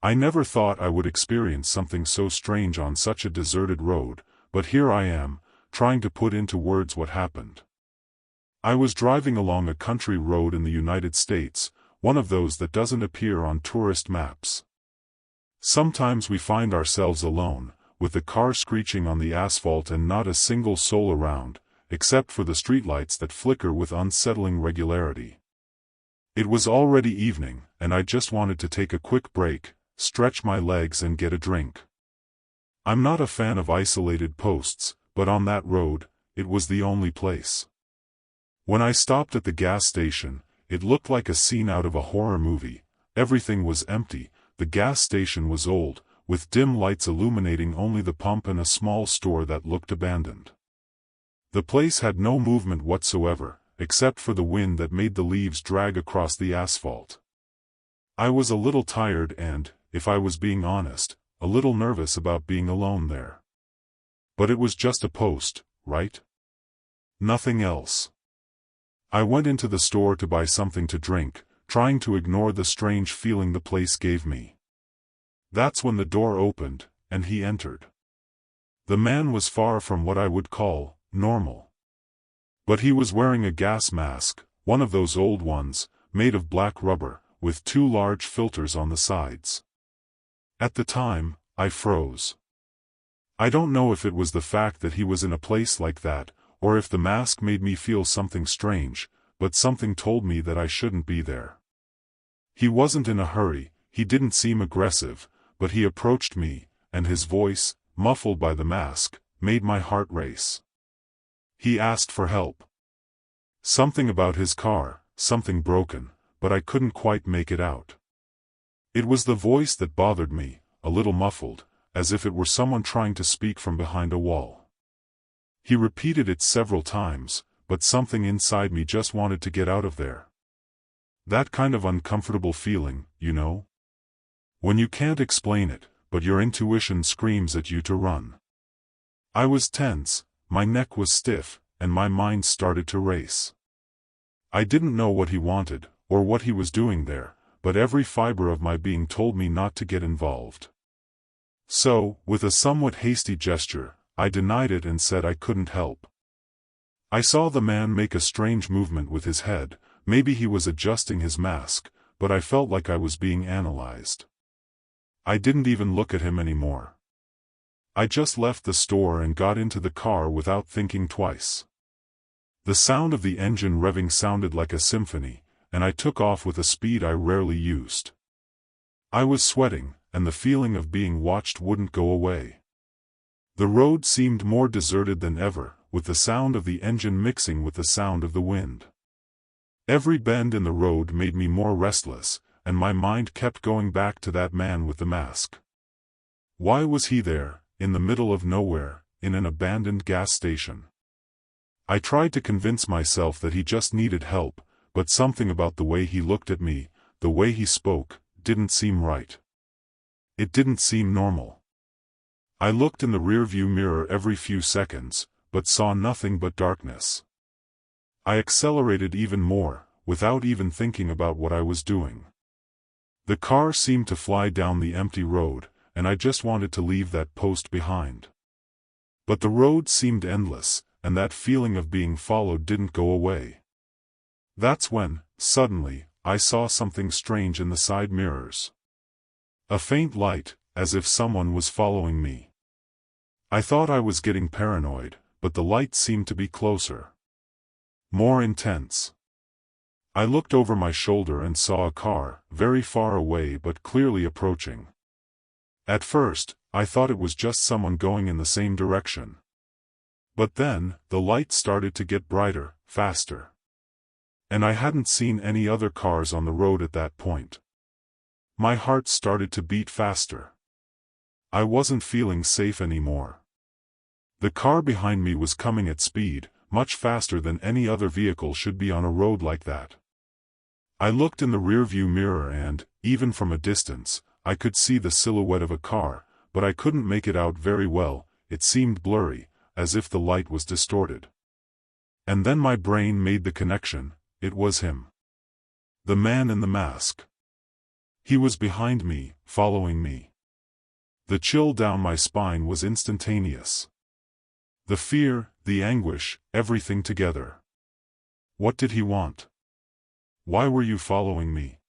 I never thought I would experience something so strange on such a deserted road, but here I am, trying to put into words what happened. I was driving along a country road in the United States, one of those that doesn't appear on tourist maps. Sometimes we find ourselves alone, with the car screeching on the asphalt and not a single soul around, except for the streetlights that flicker with unsettling regularity. It was already evening, and I just wanted to take a quick break, stretch my legs and get a drink. I'm not a fan of isolated posts, but on that road, it was the only place. When I stopped at the gas station, it looked like a scene out of a horror movie. Everything was empty, the gas station was old, with dim lights illuminating only the pump and a small store that looked abandoned. The place had no movement whatsoever, except for the wind that made the leaves drag across the asphalt. I was a little tired and, if I was being honest, a little nervous about being alone there. But it was just a post, right? Nothing else. I went into the store to buy something to drink, trying to ignore the strange feeling the place gave me. That's when the door opened, and he entered. The man was far from what I would call normal. But he was wearing a gas mask, one of those old ones, made of black rubber, with two large filters on the sides. At the time, I froze. I don't know if it was the fact that he was in a place like that, or if the mask made me feel something strange, but something told me that I shouldn't be there. He wasn't in a hurry, he didn't seem aggressive, but he approached me, and his voice, muffled by the mask, made my heart race. He asked for help. Something about his car, something broken, but I couldn't quite make it out. It was the voice that bothered me, a little muffled, as if it were someone trying to speak from behind a wall. He repeated it several times, but something inside me just wanted to get out of there. That kind of uncomfortable feeling, you know? When you can't explain it, but your intuition screams at you to run. I was tense, my neck was stiff, and my mind started to race. I didn't know what he wanted, or what he was doing there, but every fiber of my being told me not to get involved. So, with a somewhat hasty gesture, I denied it and said I couldn't help. I saw the man make a strange movement with his head, maybe he was adjusting his mask, but I felt like I was being analyzed. I didn't even look at him anymore. I just left the store and got into the car without thinking twice. The sound of the engine revving sounded like a symphony, and I took off with a speed I rarely used. I was sweating, and the feeling of being watched wouldn't go away. The road seemed more deserted than ever, with the sound of the engine mixing with the sound of the wind. Every bend in the road made me more restless, and my mind kept going back to that man with the mask. Why was he there, in the middle of nowhere, in an abandoned gas station? I tried to convince myself that he just needed help, but something about the way he looked at me, the way he spoke, didn't seem right. It didn't seem normal. I looked in the rearview mirror every few seconds, but saw nothing but darkness. I accelerated even more, without even thinking about what I was doing. The car seemed to fly down the empty road, and I just wanted to leave that post behind. But the road seemed endless, and that feeling of being followed didn't go away. That's when, suddenly, I saw something strange in the side mirrors. A faint light, as if someone was following me. I thought I was getting paranoid, but the light seemed to be closer. More intense. I looked over my shoulder and saw a car, very far away but clearly approaching. At first, I thought it was just someone going in the same direction. But then, the light started to get brighter, faster. And I hadn't seen any other cars on the road at that point. My heart started to beat faster. I wasn't feeling safe anymore. The car behind me was coming at speed, much faster than any other vehicle should be on a road like that. I looked in the rearview mirror and, even from a distance, I could see the silhouette of a car, but I couldn't make it out very well. It seemed blurry, as if the light was distorted. And then my brain made the connection, it was him. The man in the mask. He was behind me, following me. The chill down my spine was instantaneous. The fear, the anguish, everything together. What did he want? Why were you following me?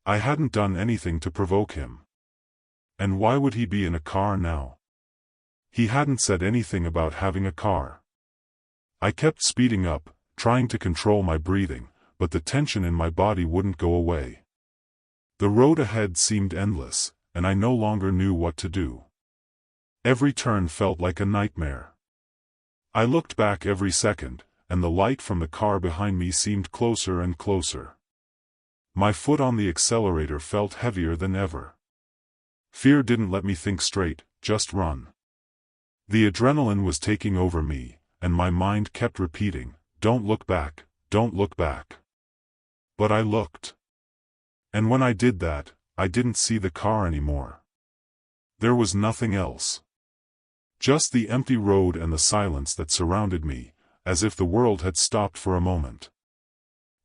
I hadn't done anything to provoke him. And why would he be in a car now? He hadn't said anything about having a car. I kept speeding up, trying to control my breathing, but the tension in my body wouldn't go away. The road ahead seemed endless, and I no longer knew what to do. Every turn felt like a nightmare. I looked back every second, and the light from the car behind me seemed closer and closer. My foot on the accelerator felt heavier than ever. Fear didn't let me think straight, just run. The adrenaline was taking over me, and my mind kept repeating, "Don't look back, don't look back." But I looked. And when I did that, I didn't see the car anymore. There was nothing else. Just the empty road and the silence that surrounded me, as if the world had stopped for a moment.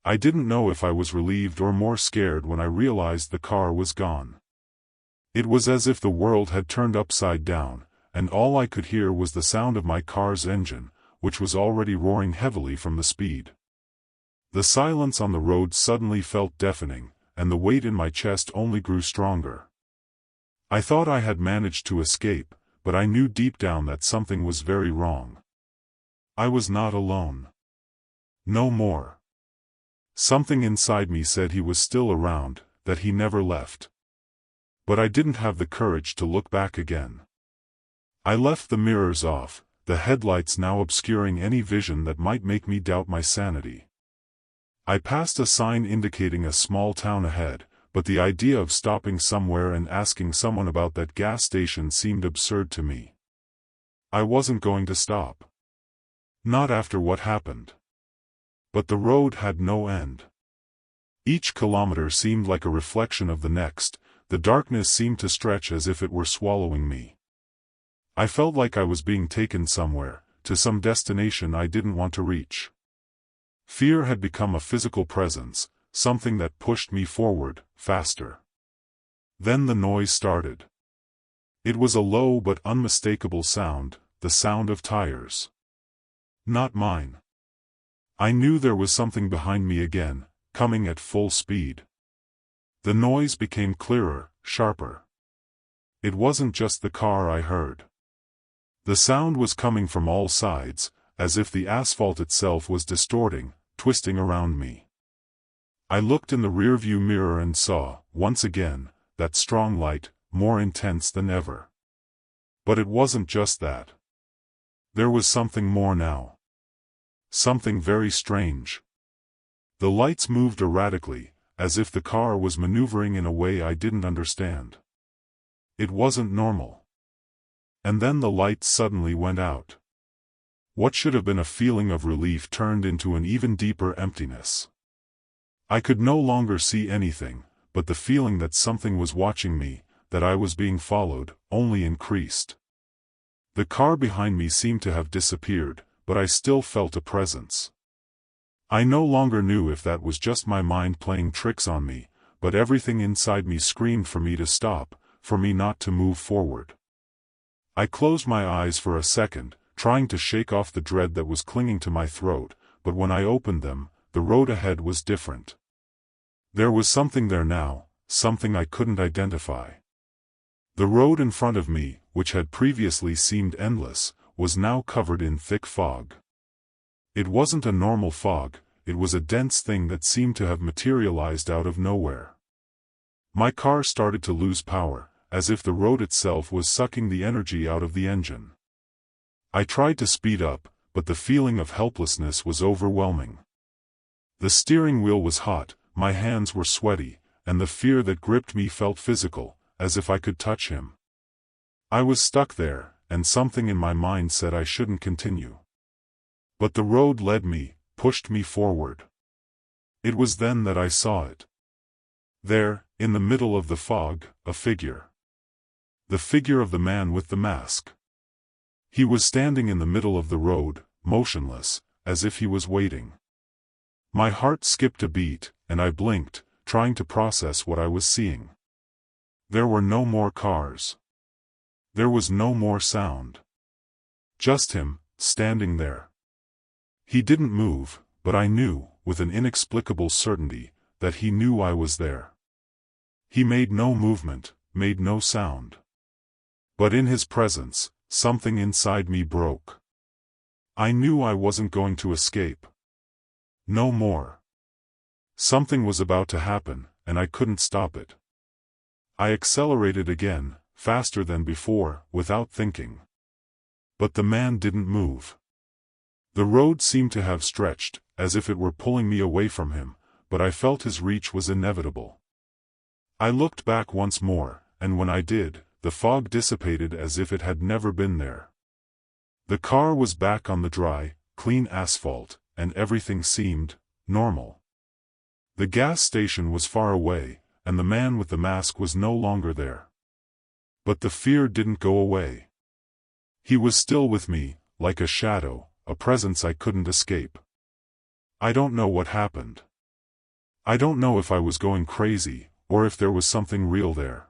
I didn't know if I was relieved or more scared when I realized the car was gone. It was as if the world had turned upside down, and all I could hear was the sound of my car's engine, which was already roaring heavily from the speed. The silence on the road suddenly felt deafening, and the weight in my chest only grew stronger. I thought I had managed to escape, but I knew deep down that something was very wrong. I was not alone. No more. Something inside me said he was still around, that he never left. But I didn't have the courage to look back again. I left the mirrors off, the headlights now obscuring any vision that might make me doubt my sanity. I passed a sign indicating a small town ahead, but the idea of stopping somewhere and asking someone about that gas station seemed absurd to me. I wasn't going to stop. Not after what happened. But the road had no end. Each kilometer seemed like a reflection of the next, the darkness seemed to stretch as if it were swallowing me. I felt like I was being taken somewhere, to some destination I didn't want to reach. Fear had become a physical presence, something that pushed me forward, faster. Then the noise started. It was a low but unmistakable sound, the sound of tires. Not mine. I knew there was something behind me again, coming at full speed. The noise became clearer, sharper. It wasn't just the car I heard. The sound was coming from all sides, as if the asphalt itself was distorting, twisting around me. I looked in the rearview mirror and saw, once again, that strong light, more intense than ever. But it wasn't just that. There was something more now. Something very strange. The lights moved erratically, as if the car was maneuvering in a way I didn't understand. It wasn't normal. And then the lights suddenly went out. What should have been a feeling of relief turned into an even deeper emptiness. I could no longer see anything, but the feeling that something was watching me, that I was being followed, only increased. The car behind me seemed to have disappeared, but I still felt a presence. I no longer knew if that was just my mind playing tricks on me, but everything inside me screamed for me to stop, for me not to move forward. I closed my eyes for a second, trying to shake off the dread that was clinging to my throat, but when I opened them, the road ahead was different. There was something there now, something I couldn't identify. The road in front of me, which had previously seemed endless, was now covered in thick fog. It wasn't a normal fog, it was a dense thing that seemed to have materialized out of nowhere. My car started to lose power, as if the road itself was sucking the energy out of the engine. I tried to speed up, but the feeling of helplessness was overwhelming. The steering wheel was hot, my hands were sweaty, and the fear that gripped me felt physical, as if I could touch him. I was stuck there, and something in my mind said I shouldn't continue. But the road led me, pushed me forward. It was then that I saw it. There, in the middle of the fog, a figure. The figure of the man with the mask. He was standing in the middle of the road, motionless, as if he was waiting. My heart skipped a beat, and I blinked, trying to process what I was seeing. There were no more cars. There was no more sound. Just him, standing there. He didn't move, but I knew, with an inexplicable certainty, that he knew I was there. He made no movement, made no sound. But in his presence, something inside me broke. I knew I wasn't going to escape. No more. Something was about to happen, and I couldn't stop it. I accelerated again, faster than before, without thinking. But the man didn't move. The road seemed to have stretched, as if it were pulling me away from him, but I felt his reach was inevitable. I looked back once more, and when I did, the fog dissipated as if it had never been there. The car was back on the dry, clean asphalt, and everything seemed normal. The gas station was far away, and the man with the mask was no longer there. But the fear didn't go away. He was still with me, like a shadow, a presence I couldn't escape. I don't know what happened. I don't know if I was going crazy, or if there was something real there.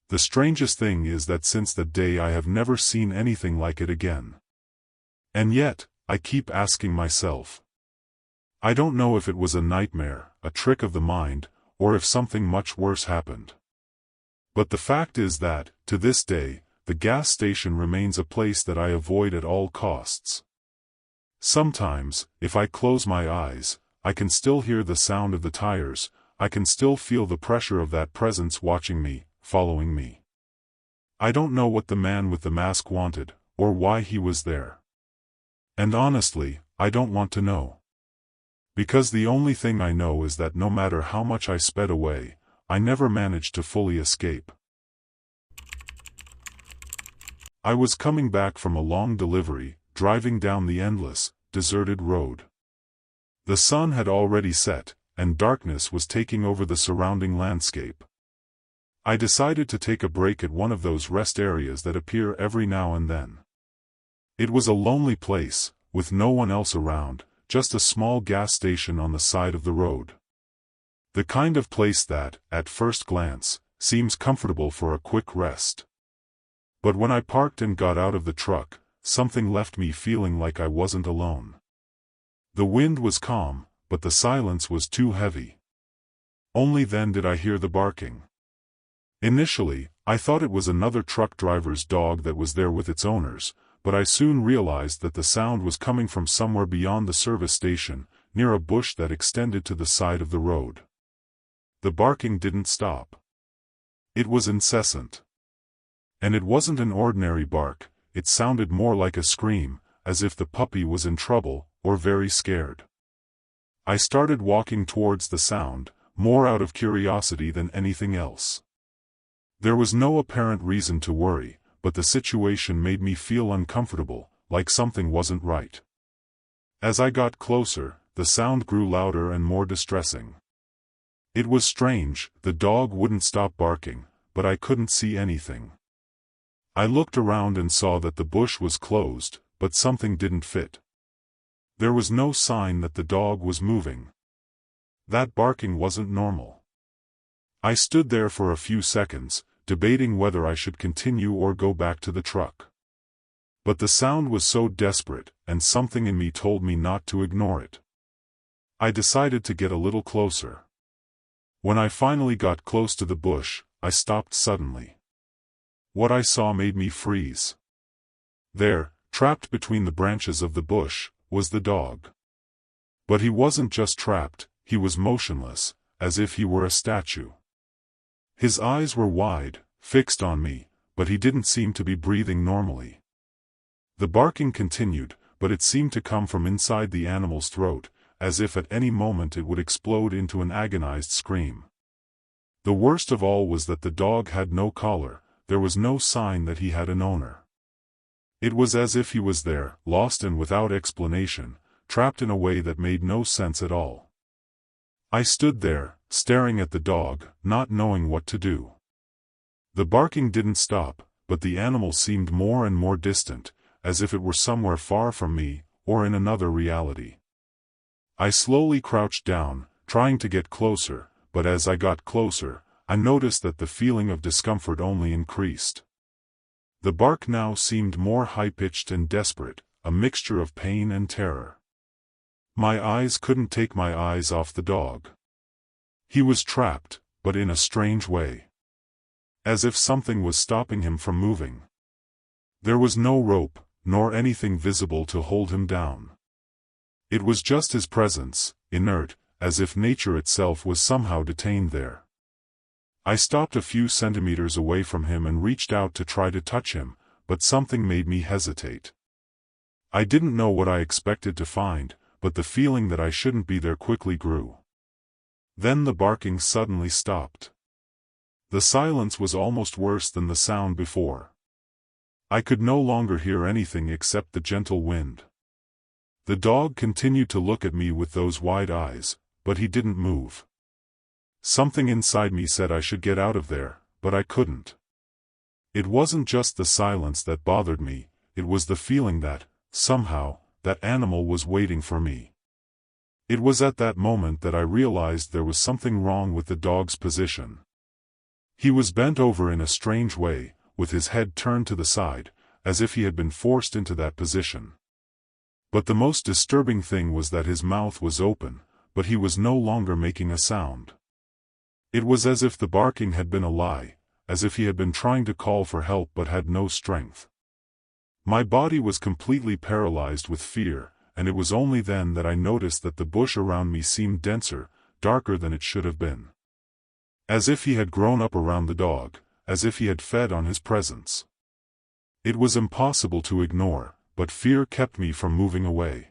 The strangest thing is that since that day I have never seen anything like it again. And yet, I keep asking myself. I don't know if it was a nightmare, a trick of the mind, or if something much worse happened. But the fact is that, to this day, the gas station remains a place that I avoid at all costs. Sometimes, if I close my eyes, I can still hear the sound of the tires, I can still feel the pressure of that presence watching me, following me. I don't know what the man with the mask wanted, or why he was there. And honestly, I don't want to know. Because the only thing I know is that no matter how much I sped away, I never managed to fully escape. I was coming back from a long delivery, driving down the endless, deserted road. The sun had already set, and darkness was taking over the surrounding landscape. I decided to take a break at one of those rest areas that appear every now and then. It was a lonely place, with no one else around, just a small gas station on the side of the road. The kind of place that, at first glance, seems comfortable for a quick rest. But when I parked and got out of the truck, something left me feeling like I wasn't alone. The wind was calm, but the silence was too heavy. Only then did I hear the barking. Initially, I thought it was another truck driver's dog that was there with its owners, but I soon realized that the sound was coming from somewhere beyond the service station, near a bush that extended to the side of the road. The barking didn't stop. It was incessant. And it wasn't an ordinary bark, it sounded more like a scream, as if the puppy was in trouble, or very scared. I started walking towards the sound, more out of curiosity than anything else. There was no apparent reason to worry, but the situation made me feel uncomfortable, like something wasn't right. As I got closer, the sound grew louder and more distressing. It was strange, the dog wouldn't stop barking, but I couldn't see anything. I looked around and saw that the bush was closed, but something didn't fit. There was no sign that the dog was moving. That barking wasn't normal. I stood there for a few seconds, debating whether I should continue or go back to the truck. But the sound was so desperate, and something in me told me not to ignore it. I decided to get a little closer. When I finally got close to the bush, I stopped suddenly. What I saw made me freeze. There, trapped between the branches of the bush, was the dog. But he wasn't just trapped, he was motionless, as if he were a statue. His eyes were wide, fixed on me, but he didn't seem to be breathing normally. The barking continued, but it seemed to come from inside the animal's throat, as if at any moment it would explode into an agonized scream. The worst of all was that the dog had no collar, there was no sign that he had an owner. It was as if he was there, lost and without explanation, trapped in a way that made no sense at all. I stood there, staring at the dog, not knowing what to do. The barking didn't stop, but the animal seemed more and more distant, as if it were somewhere far from me, or in another reality. I slowly crouched down, trying to get closer, but as I got closer, I noticed that the feeling of discomfort only increased. The bark now seemed more high-pitched and desperate, a mixture of pain and terror. My eyes couldn't take my eyes off the dog. He was trapped, but in a strange way. As if something was stopping him from moving. There was no rope, nor anything visible to hold him down. It was just his presence, inert, as if nature itself was somehow detained there. I stopped a few centimeters away from him and reached out to try to touch him, but something made me hesitate. I didn't know what I expected to find, but the feeling that I shouldn't be there quickly grew. Then the barking suddenly stopped. The silence was almost worse than the sound before. I could no longer hear anything except the gentle wind. The dog continued to look at me with those wide eyes, but he didn't move. Something inside me said I should get out of there, but I couldn't. It wasn't just the silence that bothered me, it was the feeling that, somehow, that animal was waiting for me. It was at that moment that I realized there was something wrong with the dog's position. He was bent over in a strange way, with his head turned to the side, as if he had been forced into that position. But the most disturbing thing was that his mouth was open, but he was no longer making a sound. It was as if the barking had been a lie, as if he had been trying to call for help but had no strength. My body was completely paralyzed with fear, and it was only then that I noticed that the bush around me seemed denser, darker than it should have been. As if he had grown up around the dog, as if he had fed on his presence. It was impossible to ignore, but fear kept me from moving away.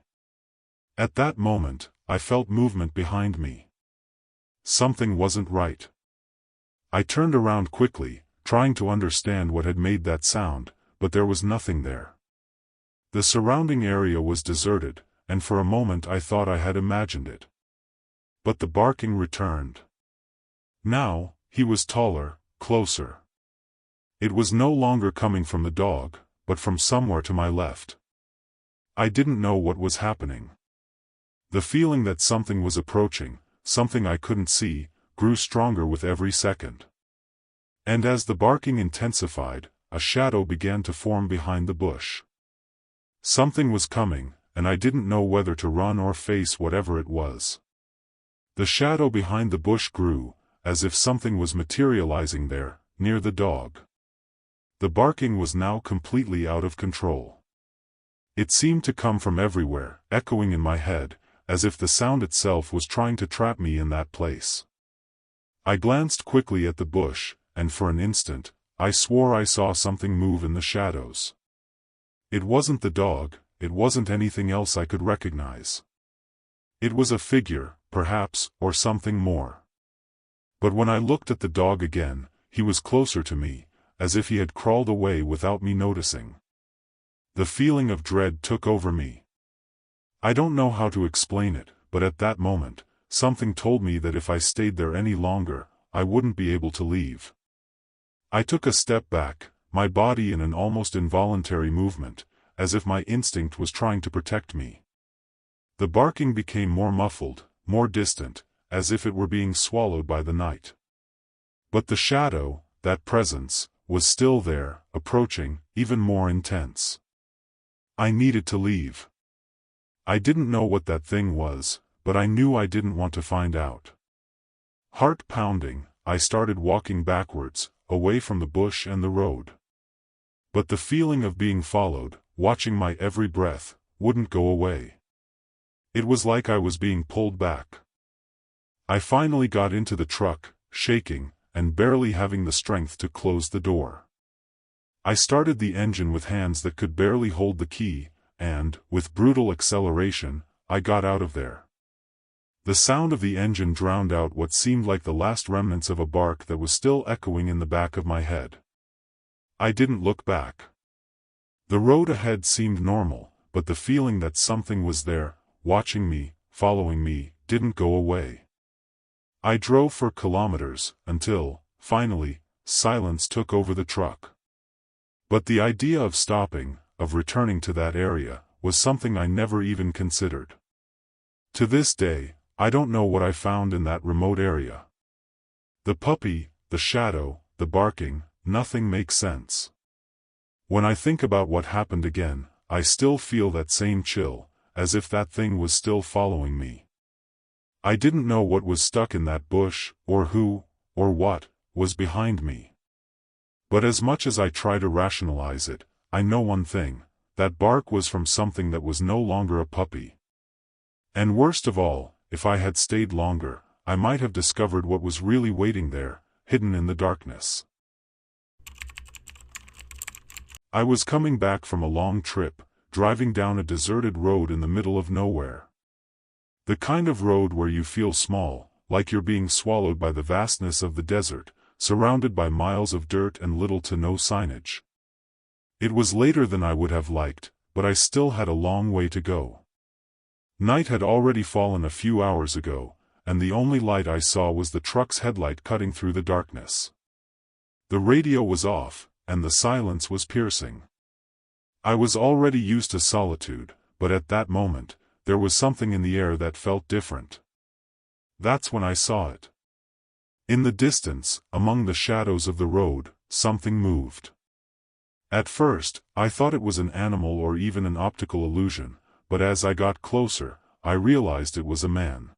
At that moment, I felt movement behind me. Something wasn't right. I turned around quickly, trying to understand what had made that sound, but there was nothing there. The surrounding area was deserted, and for a moment I thought I had imagined it. But the barking returned. Now, he was taller, closer. It was no longer coming from the dog, but from somewhere to my left. I didn't know what was happening. The feeling that something was approaching, something I couldn't see, grew stronger with every second. And as the barking intensified, a shadow began to form behind the bush. Something was coming, and I didn't know whether to run or face whatever it was. The shadow behind the bush grew, as if something was materializing there, near the dog. The barking was now completely out of control. It seemed to come from everywhere, echoing in my head, as if the sound itself was trying to trap me in that place. I glanced quickly at the bush, and for an instant, I swore I saw something move in the shadows. It wasn't the dog, it wasn't anything else I could recognize. It was a figure, perhaps, or something more. But when I looked at the dog again, he was closer to me, as if he had crawled away without me noticing. The feeling of dread took over me. I don't know how to explain it, but at that moment, something told me that if I stayed there any longer, I wouldn't be able to leave. I took a step back, my body in an almost involuntary movement, as if my instinct was trying to protect me. The barking became more muffled, more distant, as if it were being swallowed by the night. But the shadow, that presence, was still there, approaching, even more intense. I needed to leave. I didn't know what that thing was, but I knew I didn't want to find out. Heart pounding, I started walking backwards, away from the bush and the road. But the feeling of being followed, watching my every breath, wouldn't go away. It was like I was being pulled back. I finally got into the truck, shaking, and barely having the strength to close the door. I started the engine with hands that could barely hold the key, and, with brutal acceleration, I got out of there. The sound of the engine drowned out what seemed like the last remnants of a bark that was still echoing in the back of my head. I didn't look back. The road ahead seemed normal, but the feeling that something was there, watching me, following me, didn't go away. I drove for kilometers, until, finally, silence took over the truck. But the idea of stopping, of returning to that area, was something I never even considered. To this day, I don't know what I found in that remote area. The puppy, the shadow, the barking, nothing makes sense. When I think about what happened again, I still feel that same chill, as if that thing was still following me. I didn't know what was stuck in that bush, or who, or what, was behind me. But as much as I try to rationalize it, I know one thing: that bark was from something that was no longer a puppy. And worst of all, if I had stayed longer, I might have discovered what was really waiting there, hidden in the darkness. I was coming back from a long trip, driving down a deserted road in the middle of nowhere. The kind of road where you feel small, like you're being swallowed by the vastness of the desert, surrounded by miles of dirt and little to no signage. It was later than I would have liked, but I still had a long way to go. Night had already fallen a few hours ago, and the only light I saw was the truck's headlight cutting through the darkness. The radio was off, and the silence was piercing. I was already used to solitude, but at that moment, there was something in the air that felt different. That's when I saw it. In the distance, among the shadows of the road, something moved. At first, I thought it was an animal or even an optical illusion, but as I got closer, I realized it was a man.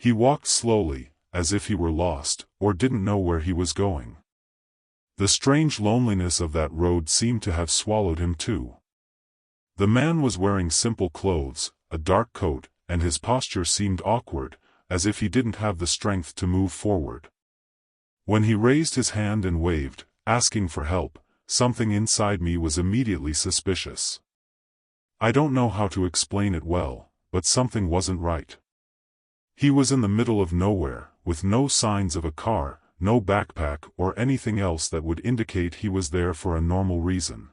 He walked slowly, as if he were lost, or didn't know where he was going. The strange loneliness of that road seemed to have swallowed him too. The man was wearing simple clothes, a dark coat, and his posture seemed awkward, as if he didn't have the strength to move forward. When he raised his hand and waved, asking for help, something inside me was immediately suspicious. I don't know how to explain it well, but something wasn't right. He was in the middle of nowhere, with no signs of a car, no backpack or anything else that would indicate he was there for a normal reason.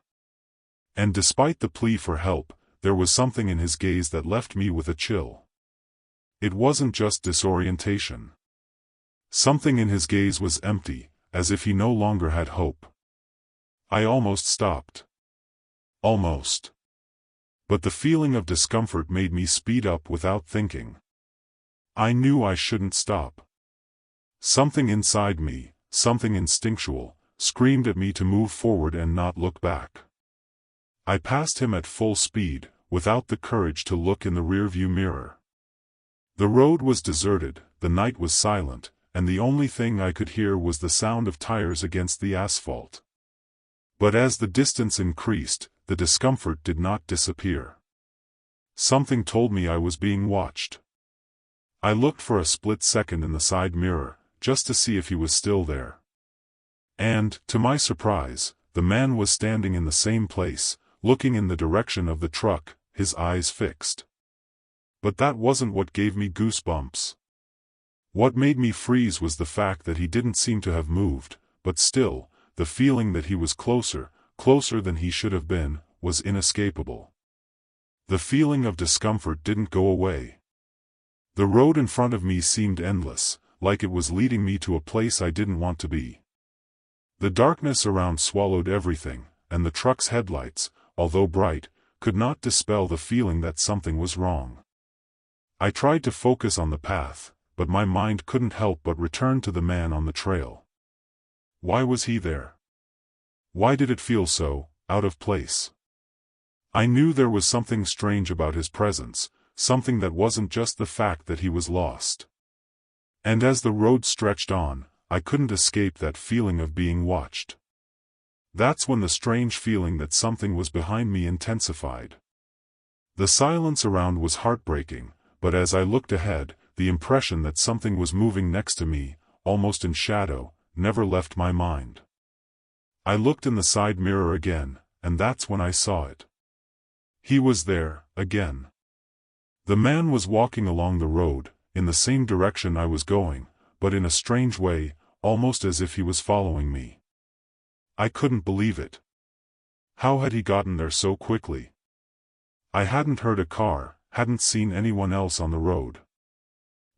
And despite the plea for help, there was something in his gaze that left me with a chill. It wasn't just disorientation. Something in his gaze was empty, as if he no longer had hope. I almost stopped. Almost. But the feeling of discomfort made me speed up without thinking. I knew I shouldn't stop. Something inside me, something instinctual, screamed at me to move forward and not look back. I passed him at full speed, without the courage to look in the rearview mirror. The road was deserted, the night was silent, and the only thing I could hear was the sound of tires against the asphalt. But as the distance increased, the discomfort did not disappear. Something told me I was being watched. I looked for a split second in the side mirror, just to see if he was still there. And, to my surprise, the man was standing in the same place, looking in the direction of the truck, his eyes fixed. But that wasn't what gave me goosebumps. What made me freeze was the fact that he didn't seem to have moved, but still, the feeling that he was closer, closer than he should have been, was inescapable. The feeling of discomfort didn't go away. The road in front of me seemed endless, like it was leading me to a place I didn't want to be. The darkness around swallowed everything, and the truck's headlights, although bright, could not dispel the feeling that something was wrong. I tried to focus on the path, but my mind couldn't help but return to the man on the trail. Why was he there? Why did it feel so out of place? I knew there was something strange about his presence, something that wasn't just the fact that he was lost. And as the road stretched on, I couldn't escape that feeling of being watched. That's when the strange feeling that something was behind me intensified. The silence around was heartbreaking, but as I looked ahead, the impression that something was moving next to me, almost in shadow, never left my mind. I looked in the side mirror again, and that's when I saw it. He was there, again. The man was walking along the road, in the same direction I was going, but in a strange way, almost as if he was following me. I couldn't believe it. How had he gotten there so quickly? I hadn't heard a car, hadn't seen anyone else on the road.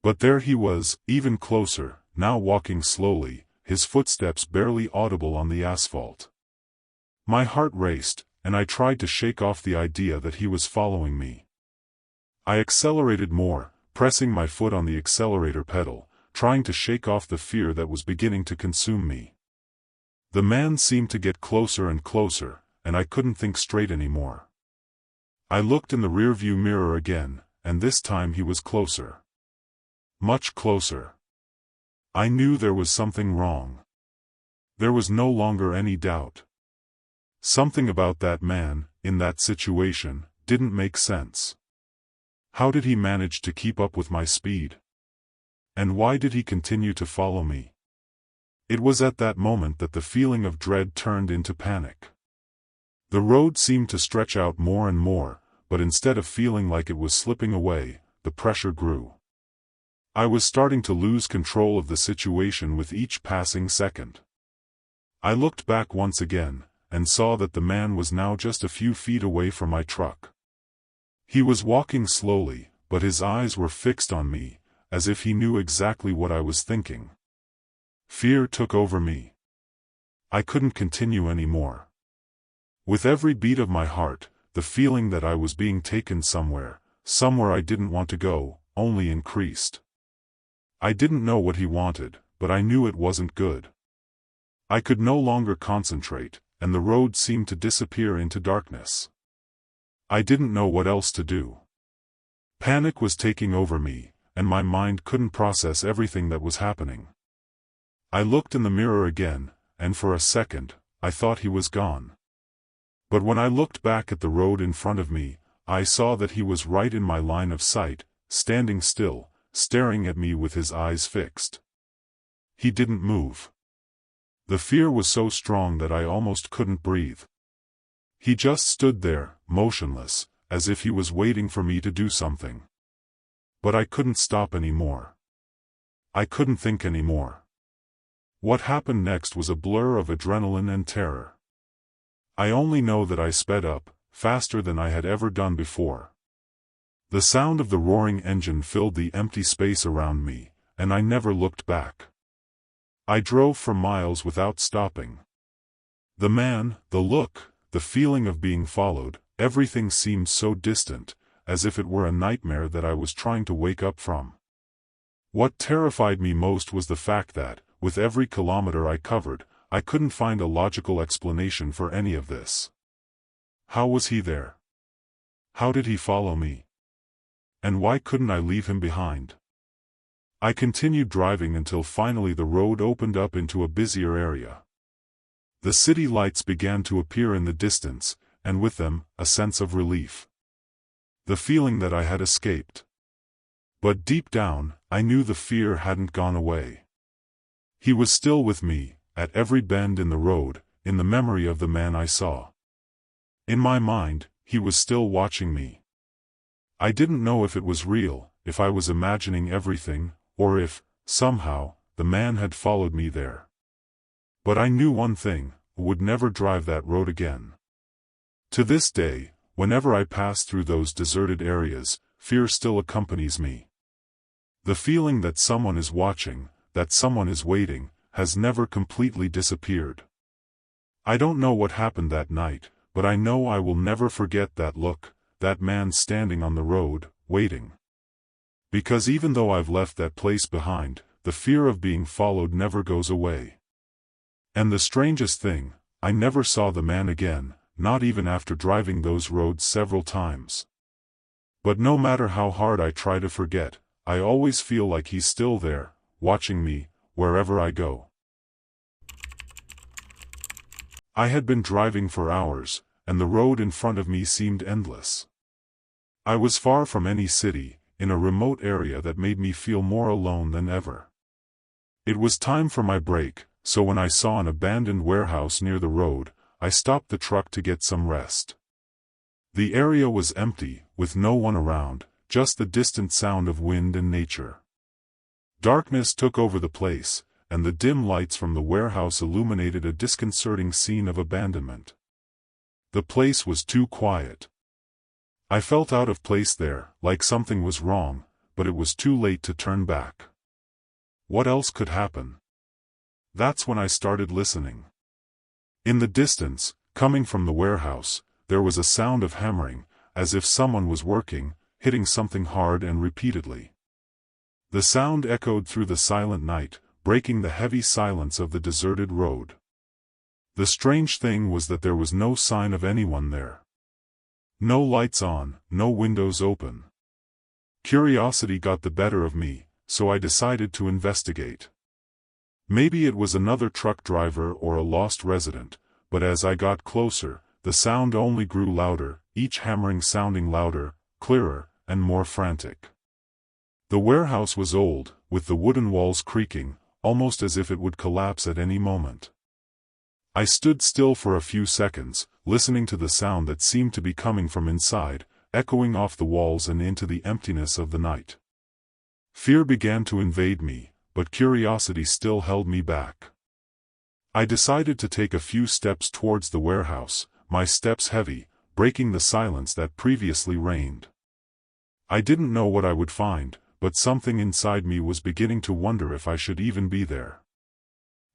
But there he was, even closer, now walking slowly, his footsteps barely audible on the asphalt. My heart raced, and I tried to shake off the idea that he was following me. I accelerated more, pressing my foot on the accelerator pedal, trying to shake off the fear that was beginning to consume me. The man seemed to get closer and closer, and I couldn't think straight anymore. I looked in the rearview mirror again, and this time he was closer. Much closer. I knew there was something wrong. There was no longer any doubt. Something about that man, in that situation, didn't make sense. How did he manage to keep up with my speed? And why did he continue to follow me? It was at that moment that the feeling of dread turned into panic. The road seemed to stretch out more and more, but instead of feeling like it was slipping away, the pressure grew. I was starting to lose control of the situation with each passing second. I looked back once again, and saw that the man was now just a few feet away from my truck. He was walking slowly, but his eyes were fixed on me, as if he knew exactly what I was thinking. Fear took over me. I couldn't continue anymore. With every beat of my heart, the feeling that I was being taken somewhere I didn't want to go, only increased. I didn't know what he wanted, but I knew it wasn't good. I could no longer concentrate, and the road seemed to disappear into darkness. I didn't know what else to do. Panic was taking over me, and my mind couldn't process everything that was happening. I looked in the mirror again, and for a second, I thought he was gone. But when I looked back at the road in front of me, I saw that he was right in my line of sight, standing still, staring at me with his eyes fixed. He didn't move. The fear was so strong that I almost couldn't breathe. He just stood there, motionless, as if he was waiting for me to do something. But I couldn't stop anymore. I couldn't think anymore. What happened next was a blur of adrenaline and terror. I only know that I sped up, faster than I had ever done before. The sound of the roaring engine filled the empty space around me, and I never looked back. I drove for miles without stopping. The man, the look, the feeling of being followed, everything seemed so distant, as if it were a nightmare that I was trying to wake up from. What terrified me most was the fact that, with every kilometer I covered, I couldn't find a logical explanation for any of this. How was he there? How did he follow me? And why couldn't I leave him behind? I continued driving until finally the road opened up into a busier area. The city lights began to appear in the distance, and with them, a sense of relief. The feeling that I had escaped. But deep down, I knew the fear hadn't gone away. He was still with me, at every bend in the road, in the memory of the man I saw. In my mind, he was still watching me. I didn't know if it was real, if I was imagining everything, or if, somehow, the man had followed me there. But I knew one thing: I would never drive that road again. To this day, whenever I pass through those deserted areas, fear still accompanies me. The feeling that someone is watching, that someone is waiting, has never completely disappeared. I don't know what happened that night, but I know I will never forget that look, that man standing on the road, waiting. Because even though I've left that place behind, the fear of being followed never goes away. And the strangest thing, I never saw the man again, not even after driving those roads several times. But no matter how hard I try to forget, I always feel like he's still there, watching me, wherever I go. I had been driving for hours, and the road in front of me seemed endless. I was far from any city, in a remote area that made me feel more alone than ever. It was time for my break, so when I saw an abandoned warehouse near the road, I stopped the truck to get some rest. The area was empty, with no one around, just the distant sound of wind and nature. Darkness took over the place, and the dim lights from the warehouse illuminated a disconcerting scene of abandonment. The place was too quiet. I felt out of place there, like something was wrong, but it was too late to turn back. What else could happen? That's when I started listening. In the distance, coming from the warehouse, there was a sound of hammering, as if someone was working, hitting something hard and repeatedly. The sound echoed through the silent night, breaking the heavy silence of the deserted road. The strange thing was that there was no sign of anyone there. No lights on, no windows open. Curiosity got the better of me, so I decided to investigate. Maybe it was another truck driver or a lost resident, but as I got closer, the sound only grew louder, each hammering sounding louder, clearer, and more frantic. The warehouse was old, with the wooden walls creaking, almost as if it would collapse at any moment. I stood still for a few seconds, listening to the sound that seemed to be coming from inside, echoing off the walls and into the emptiness of the night. Fear began to invade me, but curiosity still held me back. I decided to take a few steps towards the warehouse, my steps heavy, breaking the silence that previously reigned. I didn't know what I would find, but something inside me was beginning to wonder if I should even be there.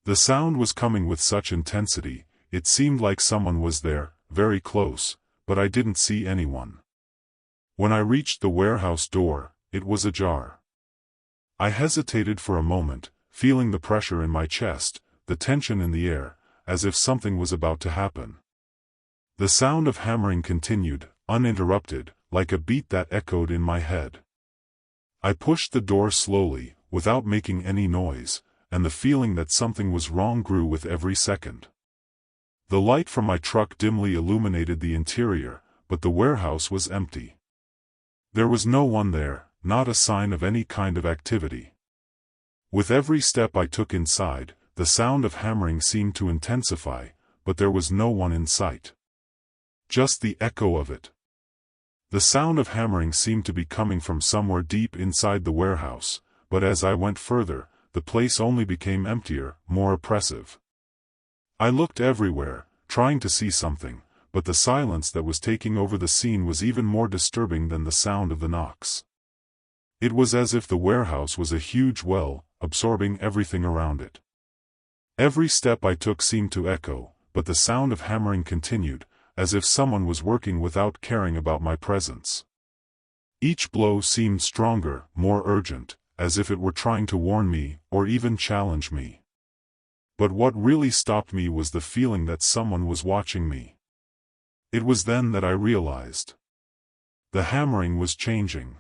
The sound was coming with such intensity, it seemed like someone was there, very close, but I didn't see anyone. When I reached the warehouse door, it was ajar. I hesitated for a moment, feeling the pressure in my chest, the tension in the air, as if something was about to happen. The sound of hammering continued, uninterrupted, like a beat that echoed in my head. I pushed the door slowly, without making any noise, and the feeling that something was wrong grew with every second. The light from my truck dimly illuminated the interior, but the warehouse was empty. There was no one there, not a sign of any kind of activity. With every step I took inside, the sound of hammering seemed to intensify, but there was no one in sight. Just the echo of it. The sound of hammering seemed to be coming from somewhere deep inside the warehouse, but as I went further, the place only became emptier, more oppressive. I looked everywhere, trying to see something, but the silence that was taking over the scene was even more disturbing than the sound of the knocks. It was as if the warehouse was a huge well, absorbing everything around it. Every step I took seemed to echo, but the sound of hammering continued, as if someone was working without caring about my presence. Each blow seemed stronger, more urgent, as if it were trying to warn me, or even challenge me. But what really stopped me was the feeling that someone was watching me. It was then that I realized. The hammering was changing.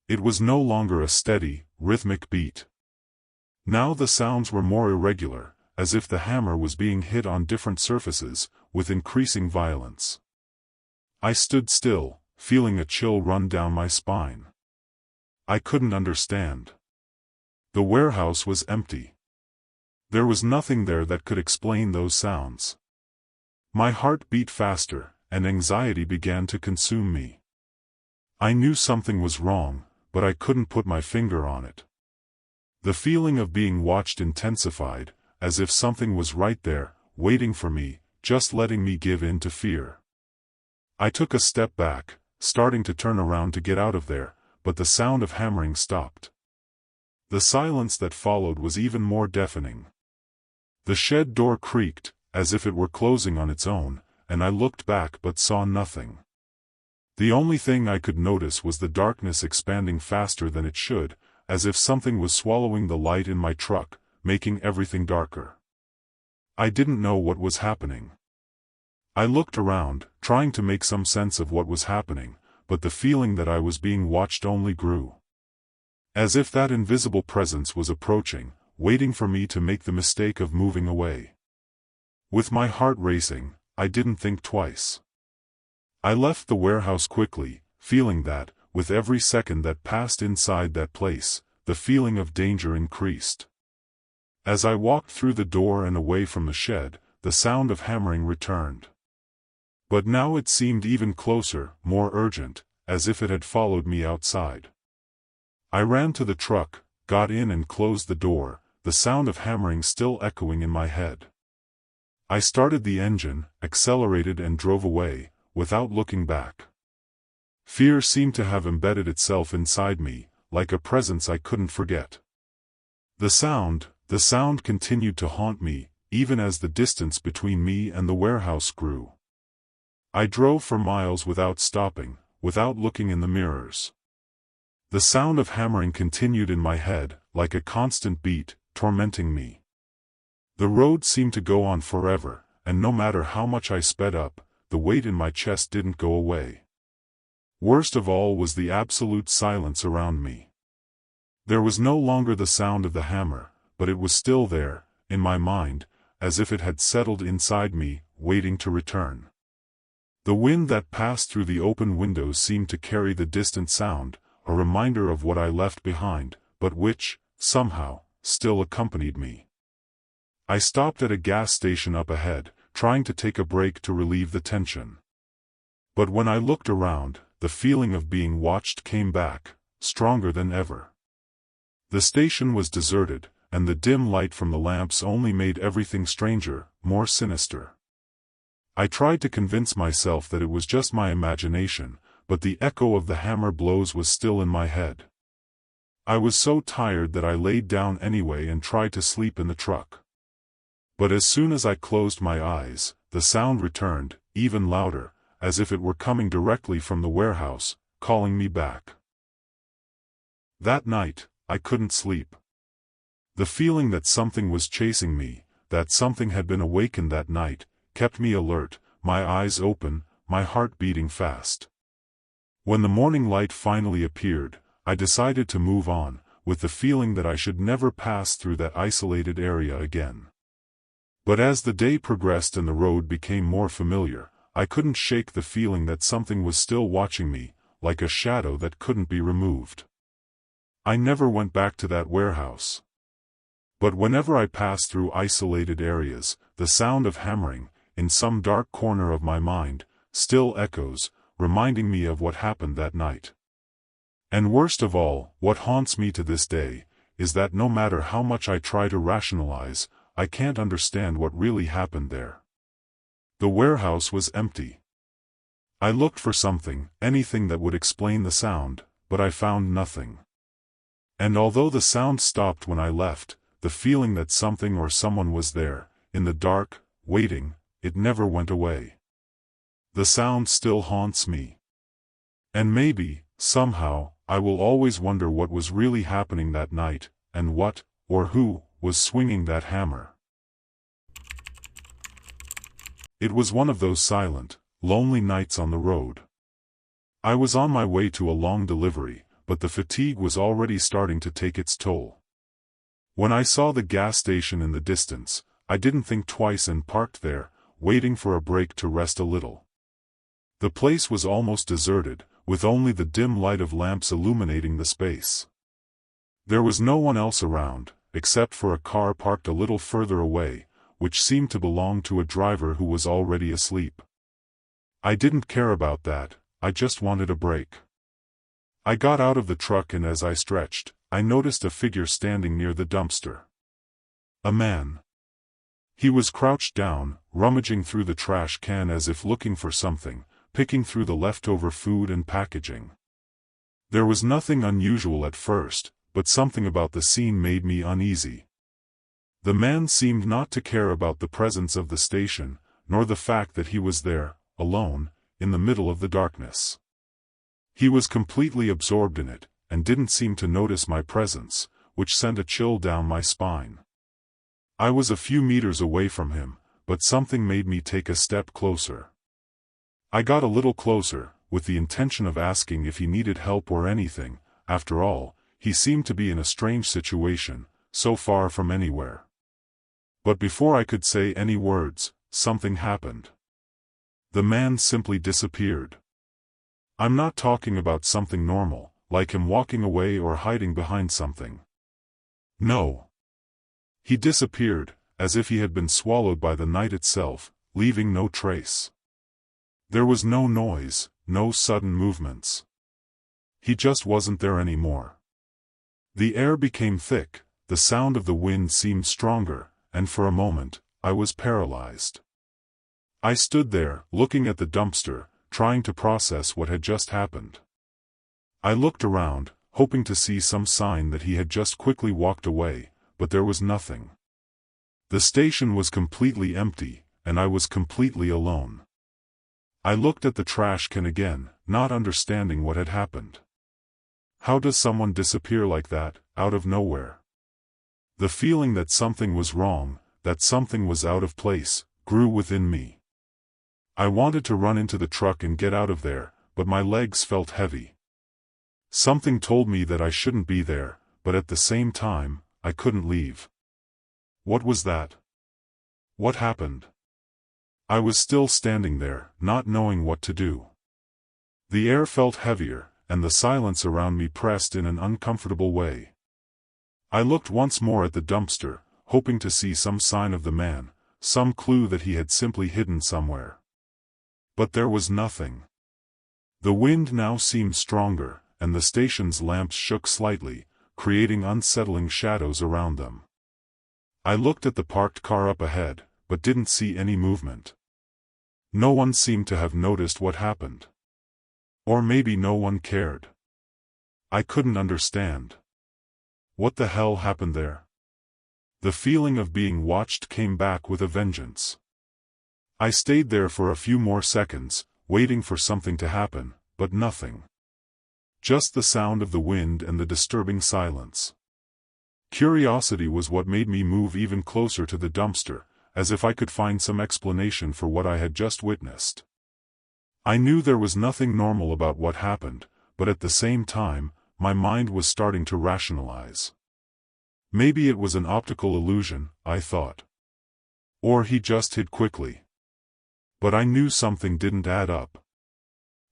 It was no longer a steady, rhythmic beat. Now the sounds were more irregular, as if the hammer was being hit on different surfaces, with increasing violence. I stood still, feeling a chill run down my spine. I couldn't understand. The warehouse was empty. There was nothing there that could explain those sounds. My heart beat faster, and anxiety began to consume me. I knew something was wrong, but I couldn't put my finger on it. The feeling of being watched intensified, as if something was right there, waiting for me, just letting me give in to fear. I took a step back, starting to turn around to get out of there, but the sound of hammering stopped. The silence that followed was even more deafening. The shed door creaked, as if it were closing on its own, and I looked back but saw nothing. The only thing I could notice was the darkness expanding faster than it should, as if something was swallowing the light in my truck, making everything darker. I didn't know what was happening. I looked around, trying to make some sense of what was happening, but the feeling that I was being watched only grew. As if that invisible presence was approaching, waiting for me to make the mistake of moving away. With my heart racing, I didn't think twice. I left the warehouse quickly, feeling that, with every second that passed inside that place, the feeling of danger increased. As I walked through the door and away from the shed, the sound of hammering returned. But now it seemed even closer, more urgent, as if it had followed me outside. I ran to the truck, got in and closed the door, the sound of hammering still echoing in my head. I started the engine, accelerated and drove away, without looking back. Fear seemed to have embedded itself inside me, like a presence I couldn't forget. The sound continued to haunt me, even as the distance between me and the warehouse grew. I drove for miles without stopping, without looking in the mirrors. The sound of hammering continued in my head, like a constant beat, tormenting me. The road seemed to go on forever, and no matter how much I sped up, the weight in my chest didn't go away. Worst of all was the absolute silence around me. There was no longer the sound of the hammer, but it was still there, in my mind, as if it had settled inside me, waiting to return. The wind that passed through the open windows seemed to carry the distant sound, a reminder of what I left behind, but which, somehow, still accompanied me. I stopped at a gas station up ahead, trying to take a break to relieve the tension. But when I looked around, the feeling of being watched came back, stronger than ever. The station was deserted, and the dim light from the lamps only made everything stranger, more sinister. I tried to convince myself that it was just my imagination, but the echo of the hammer blows was still in my head. I was so tired that I laid down anyway and tried to sleep in the truck. But as soon as I closed my eyes, the sound returned, even louder, as if it were coming directly from the warehouse, calling me back. That night, I couldn't sleep. The feeling that something was chasing me, that something had been awakened that night, kept me alert, my eyes open, my heart beating fast. When the morning light finally appeared, I decided to move on, with the feeling that I should never pass through that isolated area again. But as the day progressed and the road became more familiar, I couldn't shake the feeling that something was still watching me, like a shadow that couldn't be removed. I never went back to that warehouse. But whenever I pass through isolated areas, the sound of hammering, in some dark corner of my mind, still echoes, reminding me of what happened that night. And worst of all, what haunts me to this day, is that no matter how much I try to rationalize, I can't understand what really happened there. The warehouse was empty. I looked for something, anything that would explain the sound, but I found nothing. And although the sound stopped when I left, the feeling that something or someone was there, in the dark, waiting, it never went away. The sound still haunts me. And maybe, somehow, I will always wonder what was really happening that night, and what, or who, was swinging that hammer. It was one of those silent, lonely nights on the road. I was on my way to a long delivery, but the fatigue was already starting to take its toll. When I saw the gas station in the distance, I didn't think twice and parked there, waiting for a break to rest a little. The place was almost deserted, with only the dim light of lamps illuminating the space. There was no one else around, except for a car parked a little further away, which seemed to belong to a driver who was already asleep. I didn't care about that, I just wanted a break. I got out of the truck and as I stretched, I noticed a figure standing near the dumpster. A man. He was crouched down, rummaging through the trash can as if looking for something, picking through the leftover food and packaging. There was nothing unusual at first, but something about the scene made me uneasy. The man seemed not to care about the presence of the station, nor the fact that he was there, alone, in the middle of the darkness. He was completely absorbed in it, and didn't seem to notice my presence, which sent a chill down my spine. I was a few meters away from him, but something made me take a step closer. I got a little closer, with the intention of asking if he needed help or anything. After all, he seemed to be in a strange situation, so far from anywhere. But before I could say any words, something happened. The man simply disappeared. I'm not talking about something normal, like him walking away or hiding behind something. No. He disappeared, as if he had been swallowed by the night itself, leaving no trace. There was no noise, no sudden movements. He just wasn't there anymore. The air became thick, the sound of the wind seemed stronger, and for a moment, I was paralyzed. I stood there, looking at the dumpster, trying to process what had just happened. I looked around, hoping to see some sign that he had just quickly walked away, but there was nothing. The station was completely empty, and I was completely alone. I looked at the trash can again, not understanding what had happened. How does someone disappear like that, out of nowhere? The feeling that something was wrong, that something was out of place, grew within me. I wanted to run into the truck and get out of there, but my legs felt heavy. Something told me that I shouldn't be there, but at the same time, I couldn't leave. What was that? What happened? I was still standing there, not knowing what to do. The air felt heavier, and the silence around me pressed in an uncomfortable way. I looked once more at the dumpster, hoping to see some sign of the man, some clue that he had simply hidden somewhere. But there was nothing. The wind now seemed stronger, and the station's lamps shook slightly, creating unsettling shadows around them. I looked at the parked car up ahead, but didn't see any movement. No one seemed to have noticed what happened. Or maybe no one cared. I couldn't understand. What the hell happened there? The feeling of being watched came back with a vengeance. I stayed there for a few more seconds, waiting for something to happen, but nothing. Just the sound of the wind and the disturbing silence. Curiosity was what made me move even closer to the dumpster, as if I could find some explanation for what I had just witnessed. I knew there was nothing normal about what happened, but at the same time, my mind was starting to rationalize. Maybe it was an optical illusion, I thought. Or he just hid quickly. But I knew something didn't add up.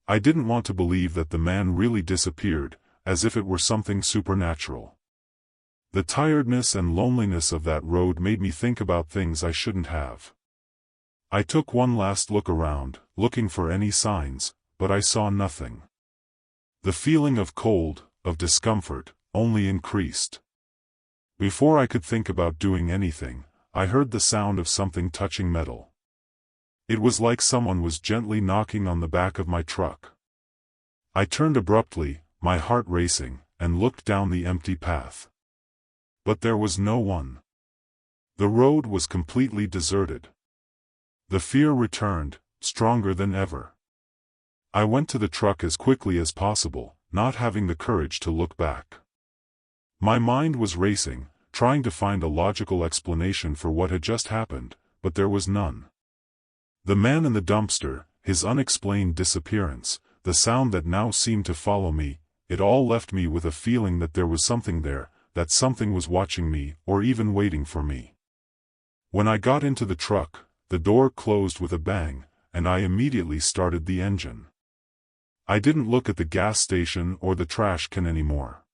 I didn't want to believe that the man really disappeared, as if it were something supernatural. The tiredness and loneliness of that road made me think about things I shouldn't have. I took one last look around, looking for any signs, but I saw nothing. The feeling of cold, of discomfort, only increased. Before I could think about doing anything, I heard the sound of something touching metal. It was like someone was gently knocking on the back of my truck. I turned abruptly, my heart racing, and looked down the empty path. But there was no one. The road was completely deserted. The fear returned, stronger than ever. I went to the truck as quickly as possible, not having the courage to look back. My mind was racing, trying to find a logical explanation for what had just happened, but there was none. The man in the dumpster, his unexplained disappearance, the sound that now seemed to follow me, it all left me with a feeling that there was something there, that something was watching me or even waiting for me. When I got into the truck, the door closed with a bang, and I immediately started the engine. I didn't look at the gas station or the trash can anymore.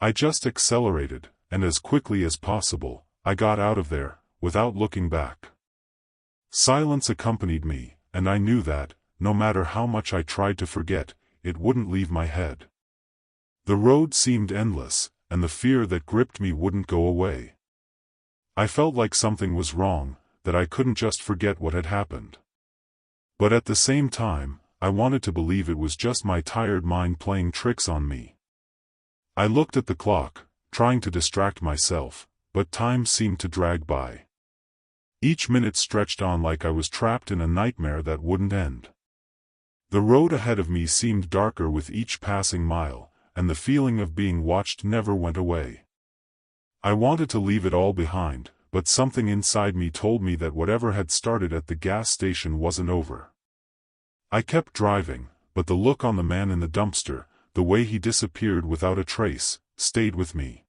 I just accelerated, and as quickly as possible, I got out of there, without looking back. Silence accompanied me, and I knew that, no matter how much I tried to forget, it wouldn't leave my head. The road seemed endless, and the fear that gripped me wouldn't go away. I felt like something was wrong, that I couldn't just forget what had happened. But at the same time, I wanted to believe it was just my tired mind playing tricks on me. I looked at the clock, trying to distract myself, but time seemed to drag by. Each minute stretched on like I was trapped in a nightmare that wouldn't end. The road ahead of me seemed darker with each passing mile, and the feeling of being watched never went away. I wanted to leave it all behind, but something inside me told me that whatever had started at the gas station wasn't over. I kept driving, but the look on the man in the dumpster, the way he disappeared without a trace, stayed with me.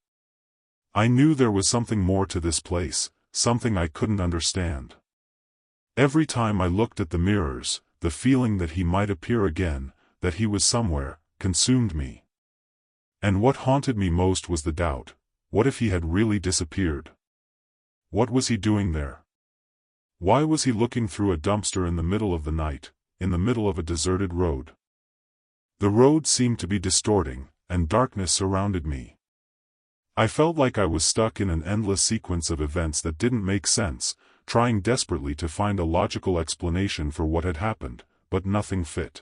I knew there was something more to this place, something I couldn't understand. Every time I looked at the mirrors, the feeling that he might appear again, that he was somewhere, consumed me. And what haunted me most was the doubt, what if he had really disappeared? What was he doing there? Why was he looking through a dumpster in the middle of the night, in the middle of a deserted road? The road seemed to be distorting, and darkness surrounded me. I felt like I was stuck in an endless sequence of events that didn't make sense, trying desperately to find a logical explanation for what had happened, but nothing fit.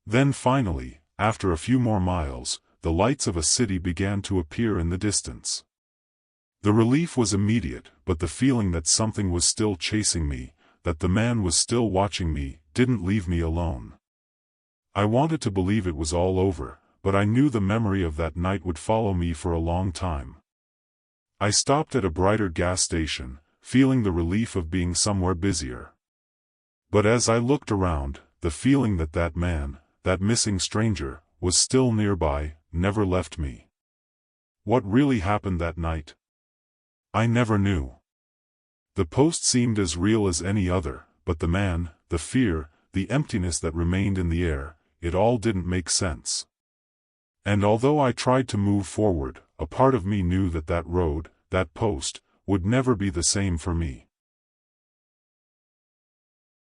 Then finally, after a few more miles, the lights of a city began to appear in the distance. The relief was immediate, but the feeling that something was still chasing me, that the man was still watching me, didn't leave me alone. I wanted to believe it was all over, but I knew the memory of that night would follow me for a long time. I stopped at a brighter gas station, feeling the relief of being somewhere busier. But as I looked around, the feeling that that man, that missing stranger, was still nearby, never left me. What really happened that night? I never knew. The post seemed as real as any other, but the man, the fear, the emptiness that remained in the air, it all didn't make sense. And although I tried to move forward, a part of me knew that that road, that post, would never be the same for me.